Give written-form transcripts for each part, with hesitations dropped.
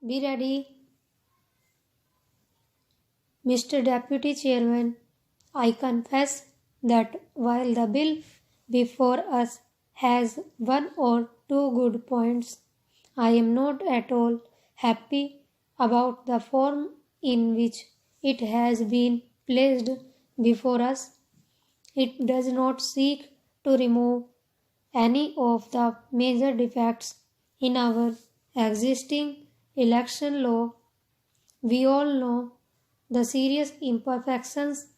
Be ready. Mr. Deputy Chairman, I confess that while the bill before us has one or two good points, I am not at all happy about the form in which it has been placed before us. It does not seek to remove any of the major defects in our existing election law. We all know the serious imperfections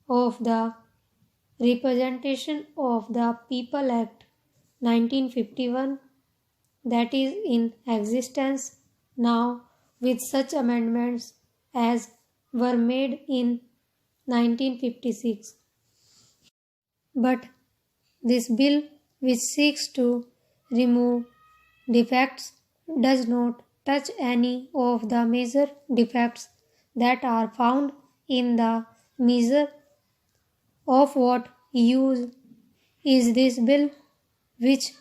of the Representation of the People Act 1951 that is in existence now, with such amendments as were made in 1956. But this bill, which seeks to remove defects, does not touch any of the major defects that are found in the measure. Of what use is this bill, which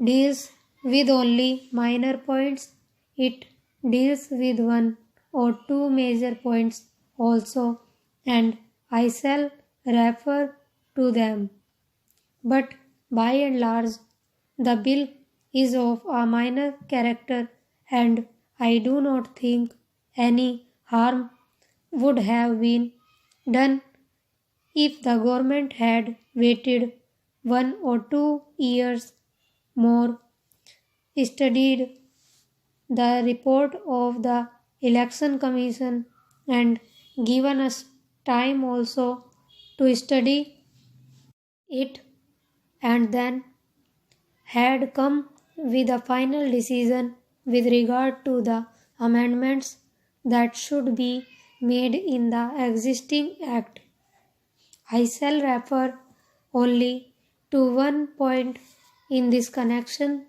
deals with only minor points? It deals with one or two major points also, and I shall refer to them. But by and large, the bill is of a minor character, and I do not think any harm would have been done if the government had waited 1 or 2 years more, studied the report of the Election Commission, and given us time also to study it, and then had come with a final decision with regard to the amendments that should be made in the existing Act. I shall refer only to one point in this connection.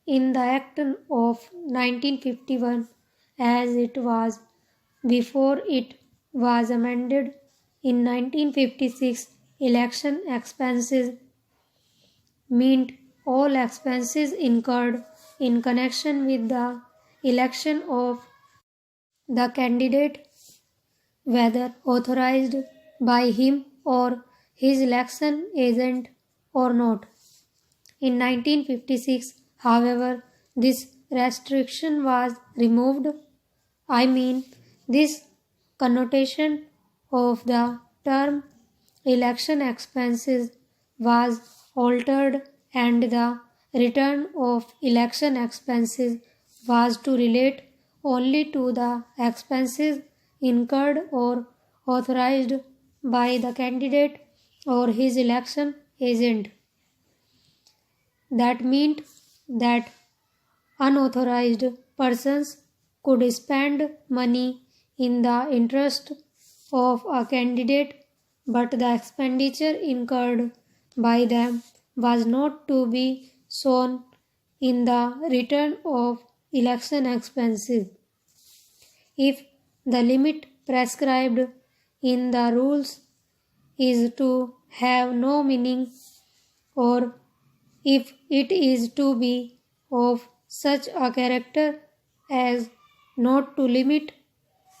In the Act of 1951, as it was before it was amended in 1956, election expenses meant all expenses incurred in connection with the election of the candidate, whether authorized by him or his election agent or not. In 1956, however, this restriction was removed. I mean, this connotation of the term election expenses was altered, and the return of election expenses was to relate only to the expenses incurred or authorized by the candidate or his election agent. That meant that unauthorized persons could spend money in the interest of a candidate, but the expenditure incurred by them was not to be shown in the return of election expenses. If the limit prescribed in the rules is to have no meaning, or if it is to be of such a character as not to limit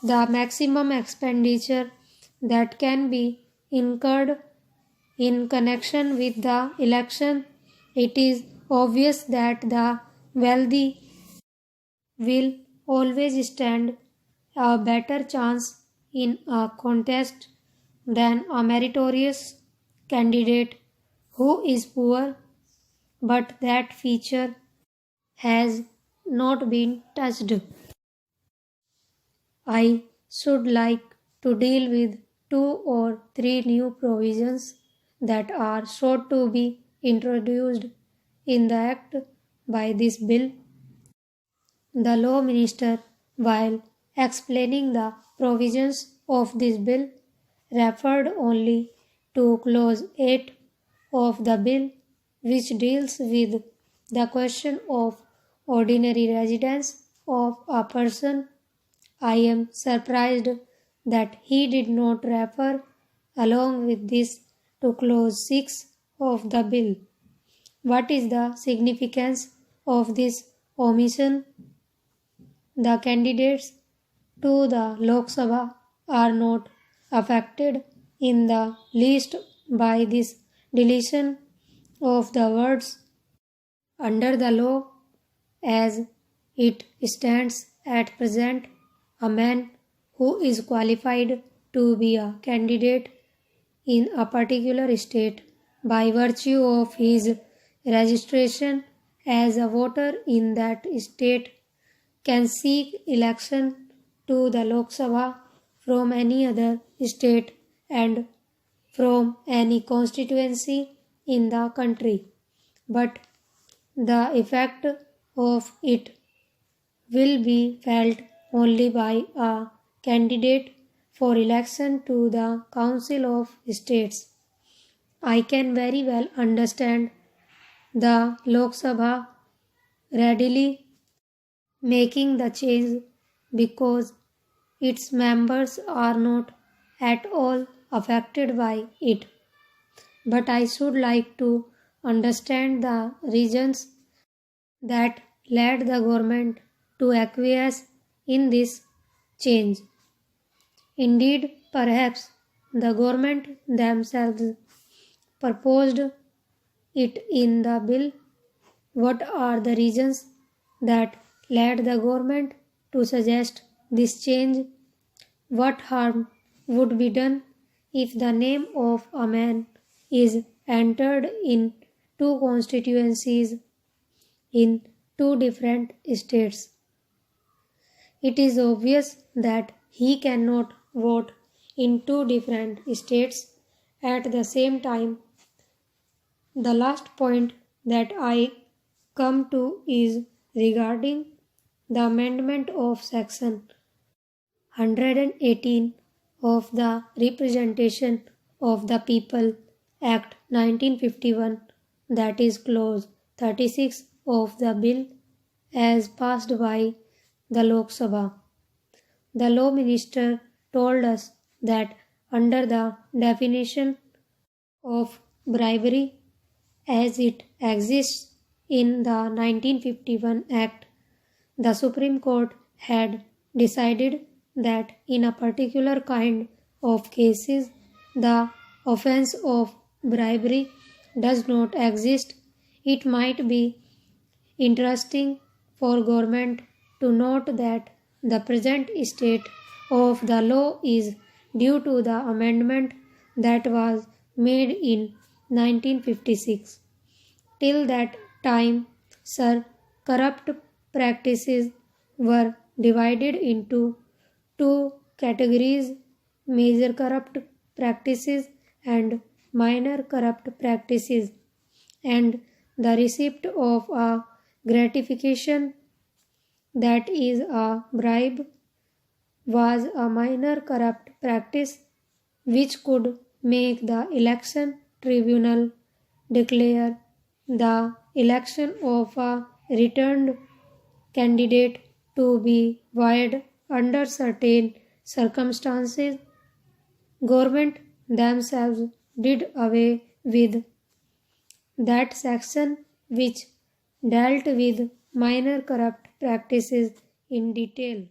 the maximum expenditure that can be incurred in connection with the election, it is obvious that the wealthy will always stand a better chance in a contest than a meritorious candidate who is poor, but that feature has not been touched. I should like to deal with 2 or 3 new provisions that are sought to be introduced in the Act by this bill. The Law Minister, while explaining the provisions of this bill, referred only to Clause 8 of the bill, which deals with the question of ordinary residence of a person. I am surprised that he did not refer along with this to Clause 6 of the bill. What is the significance of this omission? The candidates to the Lok Sabha are not affected in the least by this deletion of the words. Under the law as it stands at present, a man who is qualified to be a candidate in a particular state by virtue of his registration as a voter in that state can seek election to the Lok Sabha from any other state and from any constituency in the country, but the effect of it will be felt only by a candidate for election to the Council of States. I can very well understand the Lok Sabha readily making the change because its members are not at all affected by it. But I should like to understand the reasons that led the government to acquiesce in this change. Indeed, perhaps the government themselves proposed it in the bill. What are the reasons that led the government to suggest this change? What harm would be done if the name of a man is entered in two constituencies in two different states? It is obvious that he cannot vote in two different states at the same time. The last point that I come to is regarding the amendment of Section 118 of the Representation of the People Act 1951, that is Clause 36 of the bill as passed by the Lok Sabha. The Law Minister told us that under the definition of bribery as it exists in the 1951 Act, the Supreme Court had decided that in a particular kind of cases, the offense of bribery does not exist. It might be interesting for government to note that the present state of the law is due to the amendment that was made in 1956. Till that time, sir, corrupt practices were divided into two categories: major corrupt practices and minor corrupt practices, and the receipt of a gratification, that is a bribe, was a minor corrupt practice which could make the election tribunal declare the election of a returned candidate to be void under certain circumstances. Government themselves did away with that section which dealt with minor corrupt practices in detail.